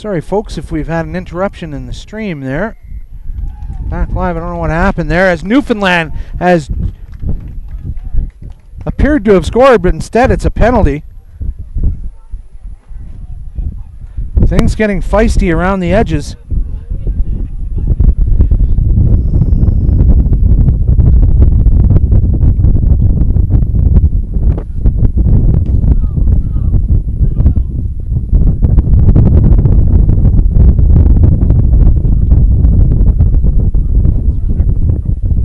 Sorry, folks, if we've had an interruption in the stream there. Back live, I don't know what happened there, as Newfoundland has appeared to have scored, but instead it's a penalty. Things getting feisty around the edges.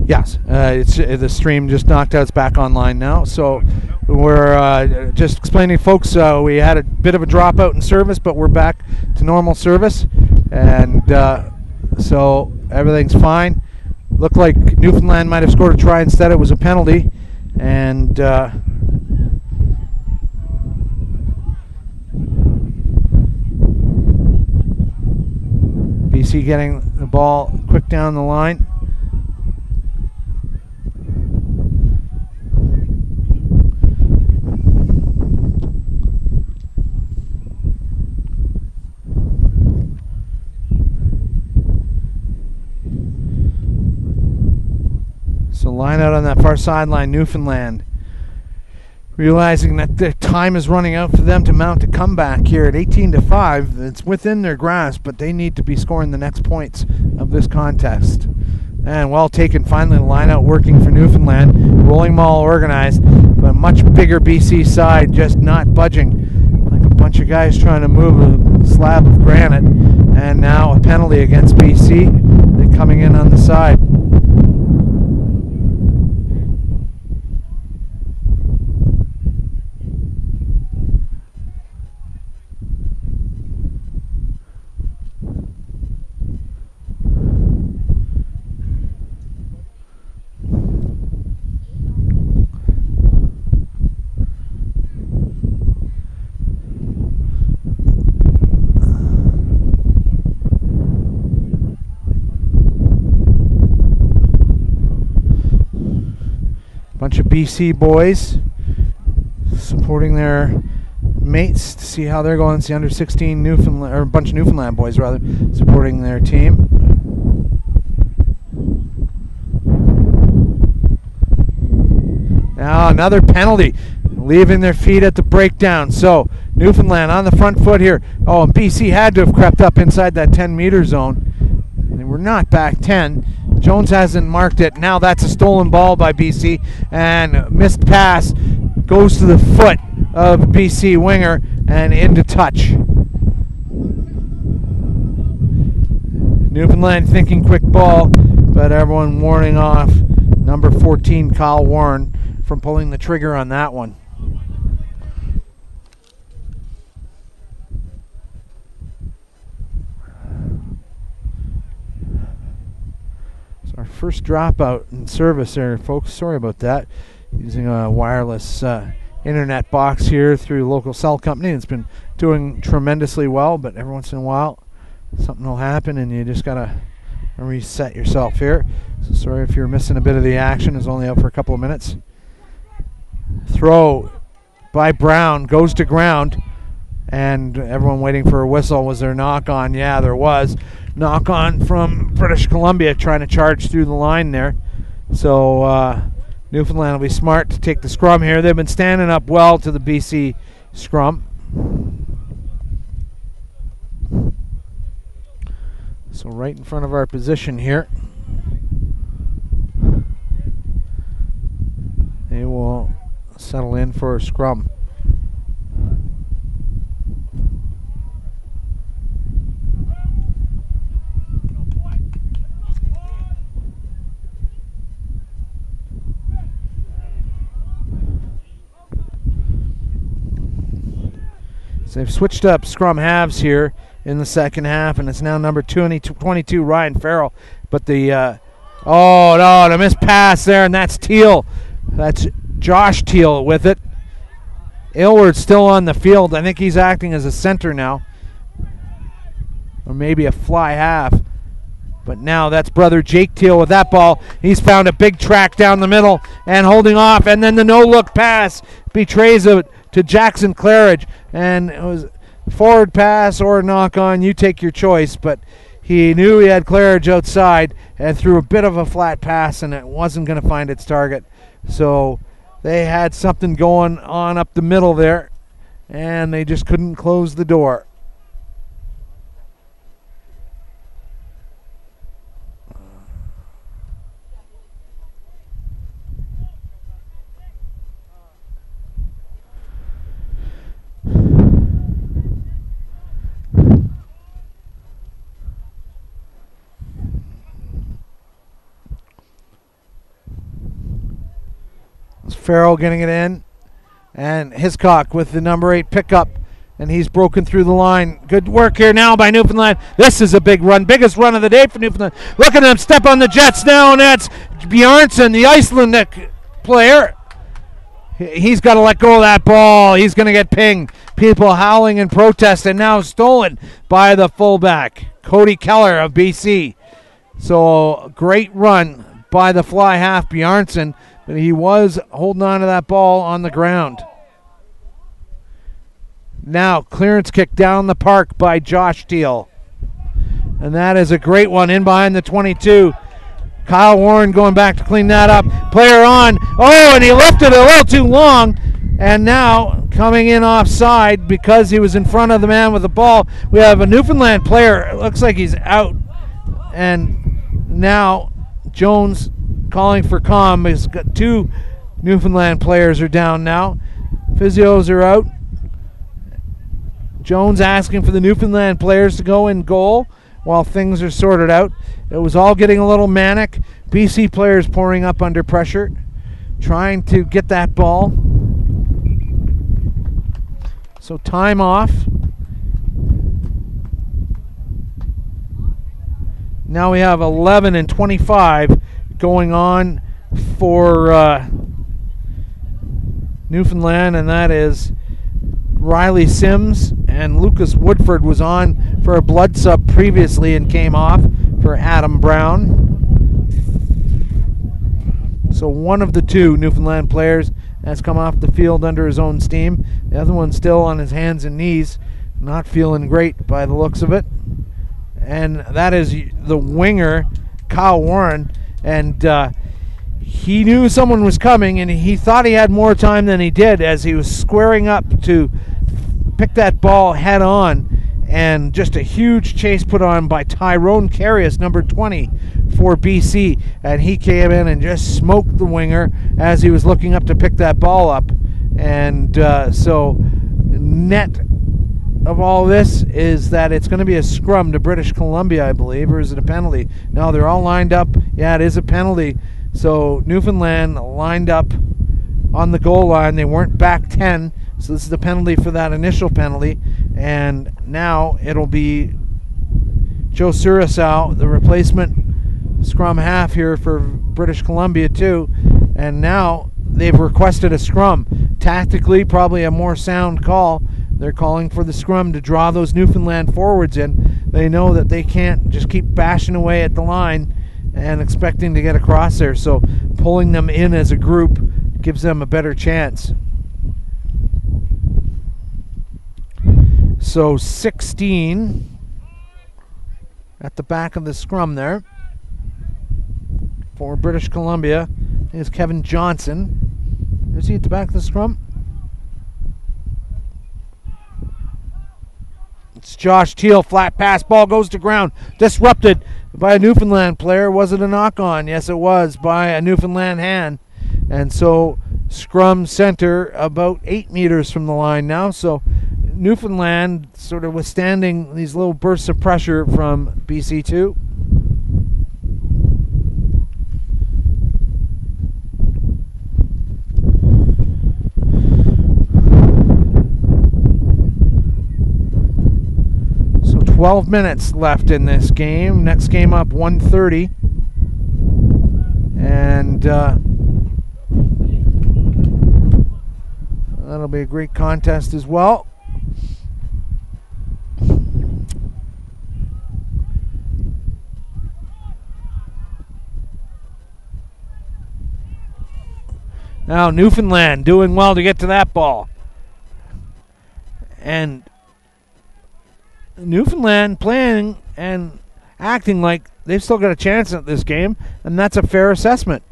Yes, the stream just knocked out. It's back online now. So we're just explaining, folks, we had a bit of a dropout in service, but we're back to normal service. And so everything's fine. Looked like Newfoundland might have scored a try. Instead, it was a penalty. And BC getting the ball quick down the line. So line out on that far sideline, Newfoundland, realizing that the time is running out for them to mount a comeback here at 18-5. It's within their grasp, but they need to be scoring the next points of this contest. And well taken, finally the line out working for Newfoundland. Rolling ball organized, but a much bigger BC side just not budging. Like a bunch of guys trying to move a slab of granite. And now a penalty against BC. They're coming in on the side. Bunch of BC boys supporting their mates to see how they're going. It's the under 16 Newfoundland, or a bunch of Newfoundland boys rather, supporting their team. Now another penalty, leaving their feet at the breakdown. So Newfoundland on the front foot here. Oh, and BC had to have crept up inside that 10-meter zone. They were not back 10. Jones hasn't marked it. Now that's a stolen ball by BC, and missed pass goes to the foot of BC winger and into touch. Newfoundland thinking quick ball, but everyone warning off number 14 Kyle Warren from pulling the trigger on that one. Our first dropout in service there, folks. Sorry about that. Using a wireless internet box here through the local cell company. It's been doing tremendously well, but every once in a while something will happen and you just gotta reset yourself here. So sorry if you're missing a bit of the action. It's only out for a couple of minutes. Throw by Brown goes to ground, and everyone waiting for a whistle. Was there a knock on? Yeah, there was. Knock on from British Columbia trying to charge through the line there. So Newfoundland will be smart to take the scrum here. They've been standing up well to the BC scrum. So right in front of our position here. They will settle in for a scrum. So they've switched up scrum halves here in the second half, and it's now number 22 Ryan Farrell. But the oh no, the missed pass there, and that's Teal. That's Josh Teal with it. Aylward's still on the field. I think he's acting as a center now, or maybe a fly half. But now that's brother Jake Teal with that ball. He's found a big track down the middle and holding off, and then the no-look pass betrays it to Jackson Claridge, and it was forward pass or a knock on, you take your choice, but he knew he had clearage outside and threw a bit of a flat pass, and it wasn't going to find its target. So they had something going on up the middle there, and they just couldn't close the door. Farrell getting it in, and Hiscock with the number 8 pickup, and he's broken through the line. Good work here now by Newfoundland. This is a big run, biggest run of the day for Newfoundland. Look at them step on the Jets now, and that's Bjarnason, the Icelandic player. He's got to let go of that ball. He's going to get pinged. People howling in protest, and now stolen by the fullback, Cody Keller of BC. So great run by the fly half Bjarnason, but he was holding on to that ball on the ground. Now, clearance kick down the park by Josh Teal. And that is a great one in behind the 22. Kyle Warren going back to clean that up. Player on. Oh, and he left it a little too long. And now, coming in offside because he was in front of the man with the ball, we have a Newfoundland player. It looks like he's out. And now, Jones calling for calm. He's got 2 Newfoundland players are down now. Physios are out. Jones asking for the Newfoundland players to go in goal while things are sorted out. It was all getting a little manic. BC players pouring up under pressure, trying to get that ball. So time off. Now we have 11 and 25 going on for Newfoundland, and that is Riley Sims, and Lucas Woodford was on for a blood sub previously and came off for Adam Brown. So one of the 2 Newfoundland players has come off the field under his own steam. The other one's still on his hands and knees, not feeling great by the looks of it. And that is the winger, Kyle Warren. And he knew someone was coming, and he thought he had more time than he did as he was squaring up to pick that ball head on. And just a huge chase put on by Tyrone Carius, number 20 for BC. And he came in and just smoked the winger as he was looking up to pick that ball up. And so net of all this is that it's going to be a scrum to British Columbia, I believe, or is it a penalty? No, they're all lined up. Yeah, it is a penalty. So Newfoundland lined up on the goal line. They weren't back 10, so this is the penalty for that initial penalty. And now it'll be Joe Surasau, the replacement scrum half here for British Columbia too. And now they've requested a scrum. Tactically, probably a more sound call. They're calling for the scrum to draw those Newfoundland forwards in. They know that they can't just keep bashing away at the line and expecting to get across there. So pulling them in as a group gives them a better chance. So 16 at the back of the scrum there for British Columbia is Kevin Johnson. Is he at the back of the scrum? It's Josh Teal, flat pass, ball goes to ground, disrupted by a Newfoundland player. Was it a knock on? Yes, it was, by a Newfoundland hand. And so scrum center about 8 meters from the line now. So Newfoundland sort of withstanding these little bursts of pressure from BC2. So 12 minutes left in this game. Next game up 1:30. And that'll be a great contest as well. Now Newfoundland doing well to get to that ball. And Newfoundland playing and acting like they've still got a chance at this game, and that's a fair assessment.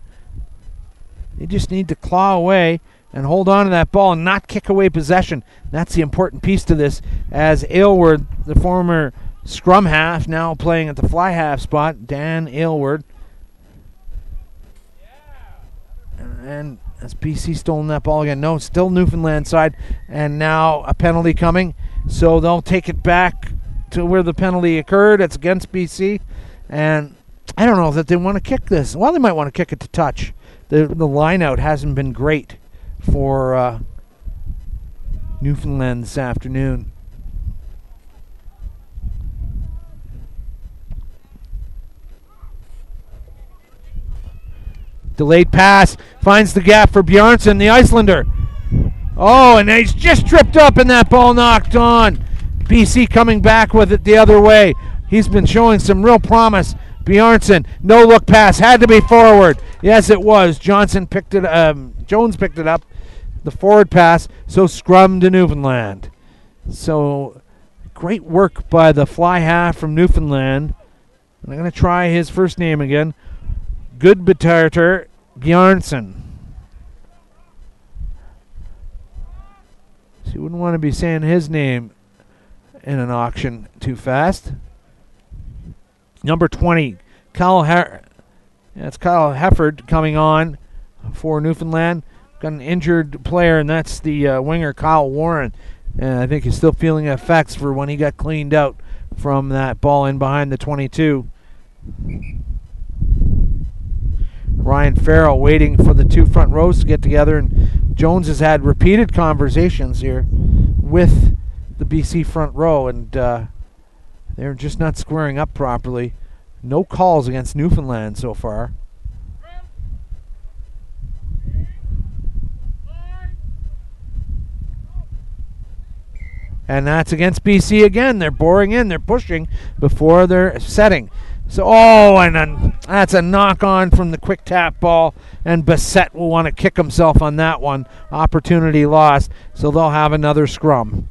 They just need to claw away and hold on to that ball and not kick away possession. That's the important piece to this, as Aylward, the former scrum half, now playing at the fly half spot, Dan Aylward. And as BC stolen that ball again. No, still Newfoundland side, and now a penalty coming. So they'll take it back to where the penalty occurred. It's against BC, and I don't know that they want to kick this. Well, they might want to kick it to touch. The line out hasn't been great for Newfoundland this afternoon. Delayed pass, finds the gap for Bjarnason, the Icelander. Oh, and he's just tripped up and that ball knocked on. BC coming back with it the other way. He's been showing some real promise. Bjarnason, no look pass, had to be forward. Yes, it was. Jones picked it up, the forward pass, so scrum to Newfoundland. So great work by the fly half from Newfoundland. And I'm going to try his first name again. Gudbjartur Bjarnason. So you wouldn't want to be saying his name in an auction too fast. Number 20, it's Kyle Hefford coming on for Newfoundland. Got an injured player, and that's the winger Kyle Warren. And I think he's still feeling effects for when he got cleaned out from that ball in behind the 22. Ryan Farrell waiting for the two front rows to get together, and Jones has had repeated conversations here with the BC front row, and they're just not squaring up properly. No calls against Newfoundland so far. And that's against BC again. They're boring in, they're pushing before they're setting. So, and that's a knock-on from the quick tap ball, and Bassett will want to kick himself on that one. Opportunity lost, so they'll have another scrum.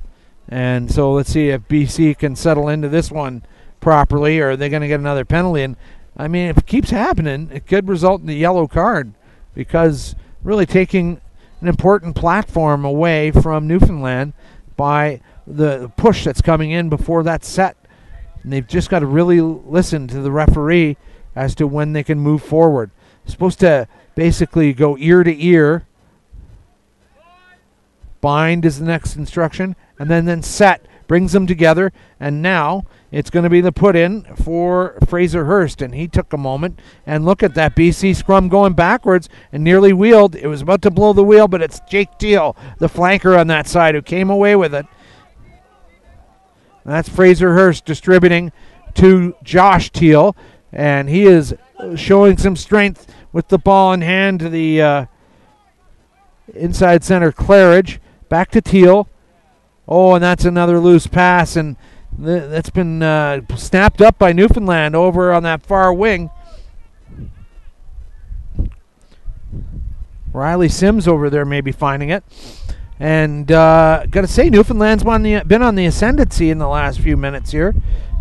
And so let's see if BC can settle into this one properly, or are they going to get another penalty? And, I mean, if it keeps happening, it could result in a yellow card, because really taking an important platform away from Newfoundland by the push that's coming in before that set. And they've just got to really listen to the referee as to when they can move forward. They're supposed to basically go ear to ear. Bind is the next instruction. And then set brings them together. And now it's going to be the put in for Fraser Hurst. And he took a moment. And look at that BC scrum going backwards and nearly wheeled. It was about to blow the wheel, but it's Jake Teal, the flanker on that side, who came away with it. That's Fraser Hurst distributing to Josh Teal, and he is showing some strength with the ball in hand to the inside center Claridge. Back to Teal. Oh, and that's another loose pass, and that's been snapped up by Newfoundland over on that far wing. Riley Sims over there maybe finding it. And got to say, Newfoundland's been on the ascendancy in the last few minutes here.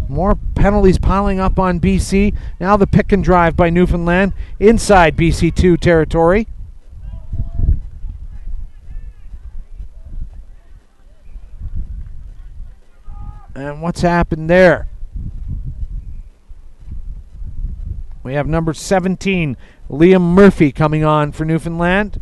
More penalties piling up on BC. Now the pick and drive by Newfoundland inside BC2 territory. And what's happened there? We have number 17, Liam Murphy, coming on for Newfoundland.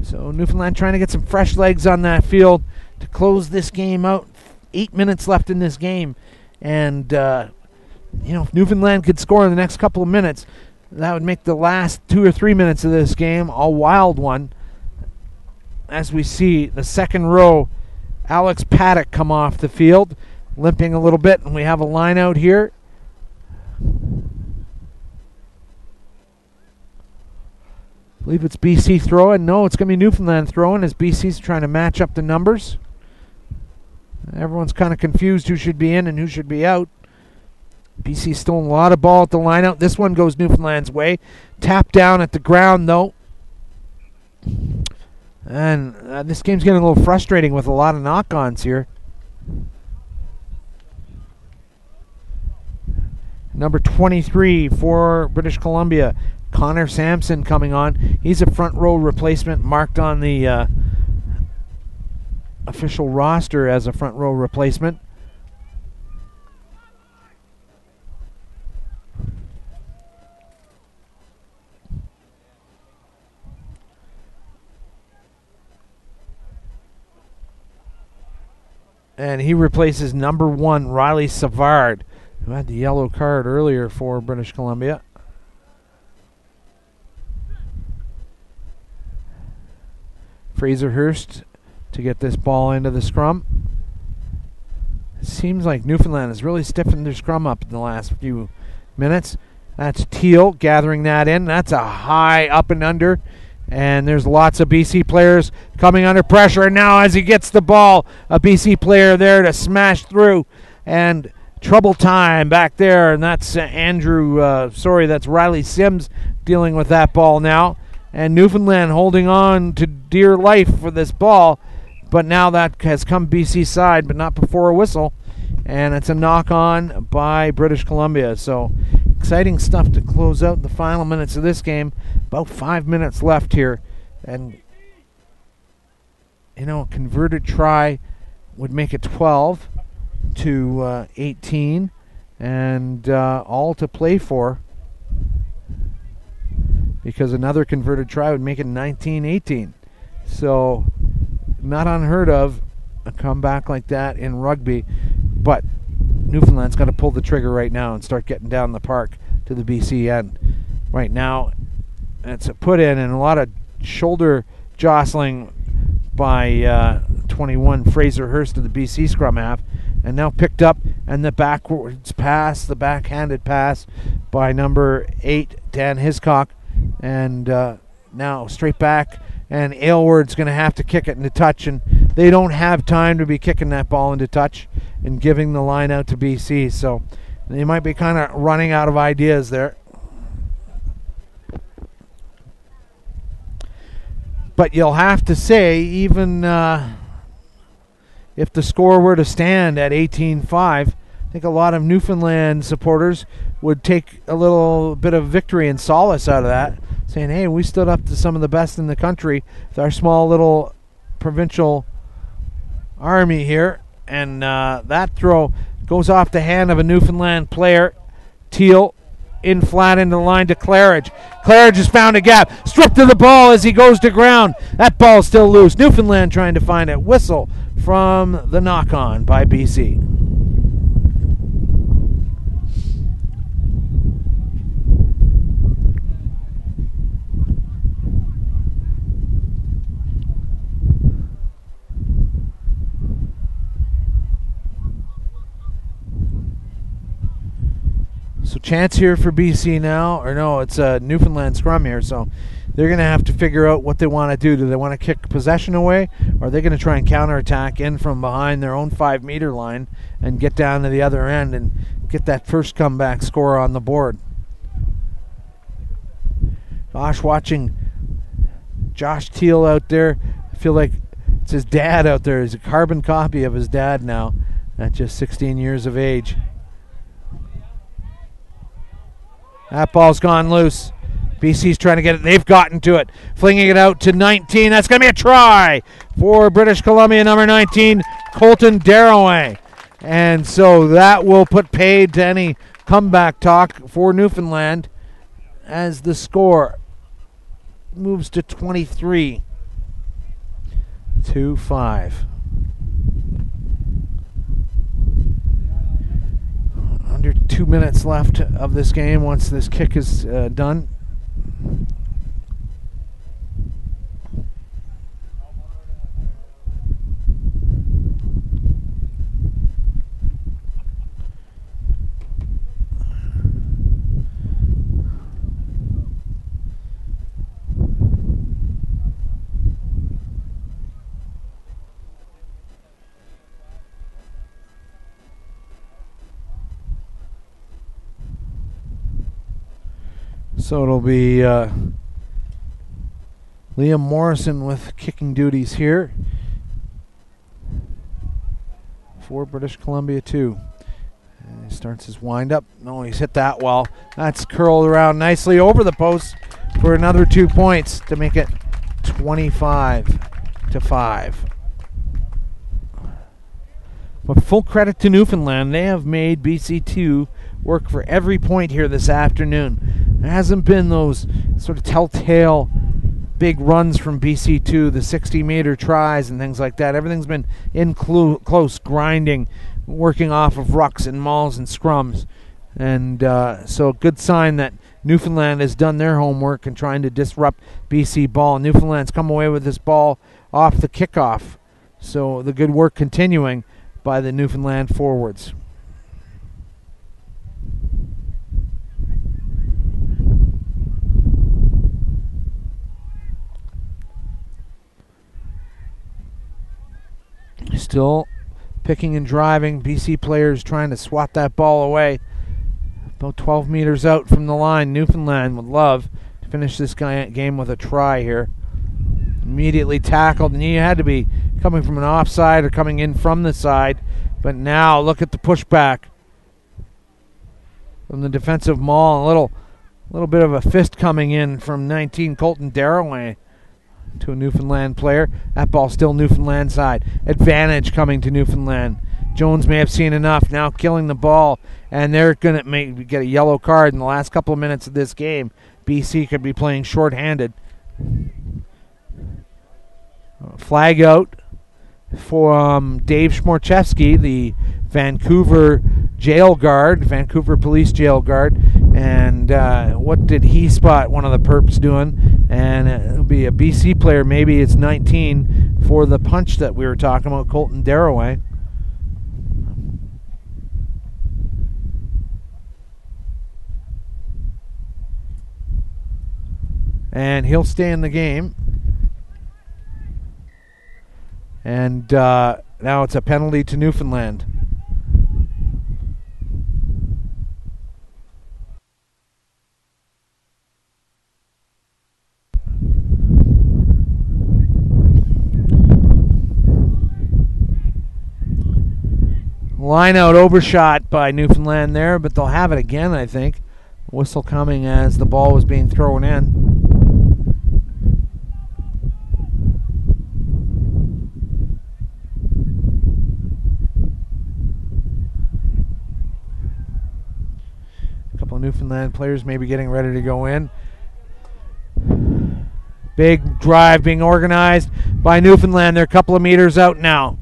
So Newfoundland trying to get some fresh legs on that field to close this game out. 8 minutes left in this game. And, if Newfoundland could score in the next couple of minutes, that would make the last 2 or 3 minutes of this game a wild one. As we see the second row, Alex Paddock come off the field, limping a little bit. And we have a line out here. I believe it's BC throwing. No, it's going to be Newfoundland throwing as BC's trying to match up the numbers. Everyone's kind of confused who should be in and who should be out. BC's stolen a lot of ball at the lineout. This one goes Newfoundland's way. Tap down at the ground, though. And this game's getting a little frustrating with a lot of knock-ons here. Number 23 for British Columbia, Connor Sampson coming on. He's a front row replacement marked on the official roster as a front row replacement. And he replaces number 1, Riley Savard, who had the yellow card earlier for British Columbia. Fraser Hurst to get this ball into the scrum. It seems like Newfoundland has really stiffened their scrum up in the last few minutes. That's Teal gathering that in. That's a high up and under. And there's lots of BC players coming under pressure. And now as he gets the ball, a BC player there to smash through. And trouble time back there. And that's that's Riley Sims dealing with that ball now. And Newfoundland holding on to dear life for this ball. But now that has come BC side, but not before a whistle. And it's a knock on by British Columbia. So exciting stuff to close out the final minutes of this game. About 5 minutes left here. And, a converted try would make it 12 to 18. And all to play for. Because another converted try would make it 19-18. So not unheard of, a comeback like that in rugby. But Newfoundland's got to pull the trigger right now and start getting down the park to the BC end. Right now, it's a put in and a lot of shoulder jostling by 21 Fraser Hurst of the BC scrum half. And now picked up, and the backwards pass, the backhanded pass by number 8, Dan Hiscock. And now straight back, and Aylward's going to have to kick it into touch, and they don't have time to be kicking that ball into touch and giving the line out to BC. So they might be kind of running out of ideas there. But you'll have to say, even if the score were to stand at 18-5, I think a lot of Newfoundland supporters would take a little bit of victory and solace out of that, saying, hey, we stood up to some of the best in the country with our small little provincial army here. And that throw goes off the hand of a Newfoundland player. Teal in flat into the line to Claridge. Claridge has found a gap. Stripped to the ball as he goes to ground. That ball's still loose. Newfoundland trying to find it. Whistle from the knock-on by BC. So chance here for BC now, or no, it's a Newfoundland scrum here, so they're going to have to figure out what they want to do. Do they want to kick possession away, or are they going to try and counterattack in from behind their own 5-meter line and get down to the other end and get that first comeback score on the board? Gosh, watching Josh Teal out there, I feel like it's his dad out there. He's a carbon copy of his dad now at just 16 years of age. That ball's gone loose. BC's trying to get it. They've gotten to it. Flinging it out to 19. That's going to be a try for British Columbia, number 19, Colton Darroway. And so that will put paid to any comeback talk for Newfoundland as the score moves to 23-5. Under 2 minutes left of this game once this kick is done. So it'll be Liam Morrison with kicking duties here for British Columbia too. And he starts his wind-up. No, he's hit that well. That's curled around nicely over the post for another 2 points to make it 25-5. But full credit to Newfoundland. They have made BC2 work for every point here this afternoon. There hasn't been those sort of telltale big runs from BC2, the 60-meter tries and things like that. Everything's been in close, grinding, working off of rucks and mauls and scrums. And so a good sign that Newfoundland has done their homework and trying to disrupt BC ball. Newfoundland's come away with this ball off the kickoff. So the good work continuing by the Newfoundland forwards. Still picking and driving. BC players trying to swat that ball away. About 12 meters out from the line. Newfoundland would love to finish this game with a try here. Immediately tackled, and he had to be coming from an offside or coming in from the side. But now look at the pushback from the defensive maul. A little bit of a fist coming in from 19 Colton Darroway to a Newfoundland player. That ball still Newfoundland side. Advantage coming to Newfoundland. Jones may have seen enough. Now killing the ball, and they're going to get a yellow card in the last couple of minutes of this game. BC could be playing shorthanded. Flag out for Dave Schmorchewski, the Vancouver police jail guard. And what did he spot one of the perps doing? And it'll be a BC player, maybe it's 19, for the punch that we were talking about, Colton Darroway. And he'll stay in the game. And now it's a penalty to Newfoundland. Line out overshot by Newfoundland there, but they'll have it again, I think. Whistle coming as the ball was being thrown in. Newfoundland players maybe getting ready to go in. Big drive being organized by Newfoundland. They're a couple of meters out now.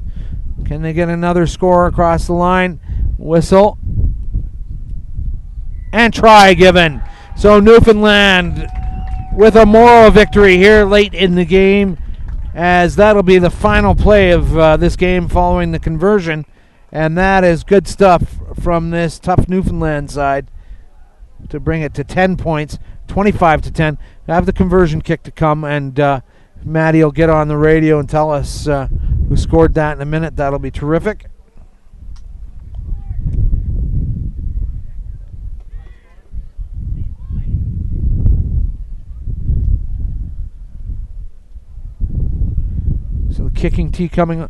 Can they get another score across the line? Whistle. And try given. So Newfoundland with a moral victory here late in the game, as that'll be the final play of this game following the conversion. And that is good stuff from this tough Newfoundland side to bring it to 10 points, 25-10. Have the conversion kick to come, and Maddie will get on the radio and tell us who scored that in a minute. That'll be terrific. So the kicking tee coming.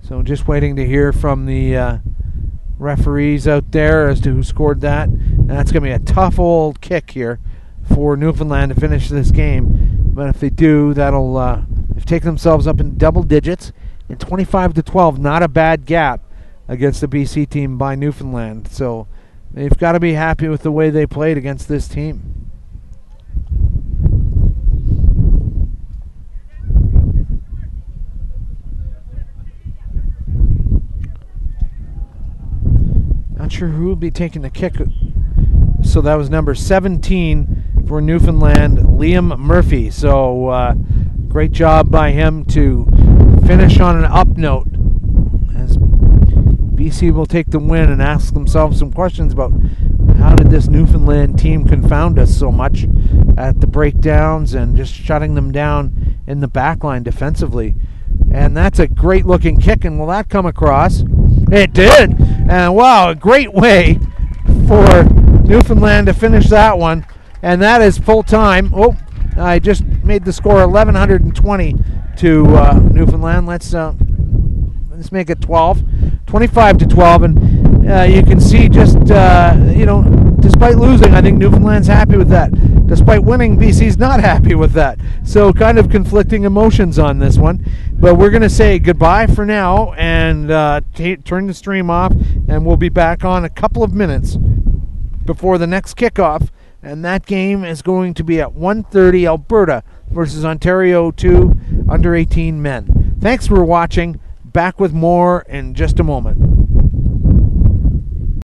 So just waiting to hear from the referees out there as to who scored that. And that's going to be a tough old kick here for Newfoundland to finish this game. But if they do, that'll they've taken themselves up in double digits. And 25-12, not a bad gap against the BC team by Newfoundland. So they've got to be happy with the way they played against this team. Not sure who will be taking the kick. So that was number 17 for Newfoundland, Liam Murphy. So great job by him to finish on an up note, as BC will take the win and ask themselves some questions about how did this Newfoundland team confound us so much at the breakdowns and just shutting them down in the back line defensively. And that's a great looking kick, and will that come across? It did. And wow, a great way for Newfoundland to finish that one. And that is full time. Oh, I just made the score 1120 to Newfoundland. Let's make it 25-12. And You can see just, despite losing, I think Newfoundland's happy with that. Despite winning, BC's not happy with that. So kind of conflicting emotions on this one. But we're going to say goodbye for now and turn the stream off, and we'll be back on a couple of minutes before the next kickoff. And that game is going to be at 1:30, Alberta versus Ontario 2 under 18 men. Thanks for watching. Back with more in just a moment.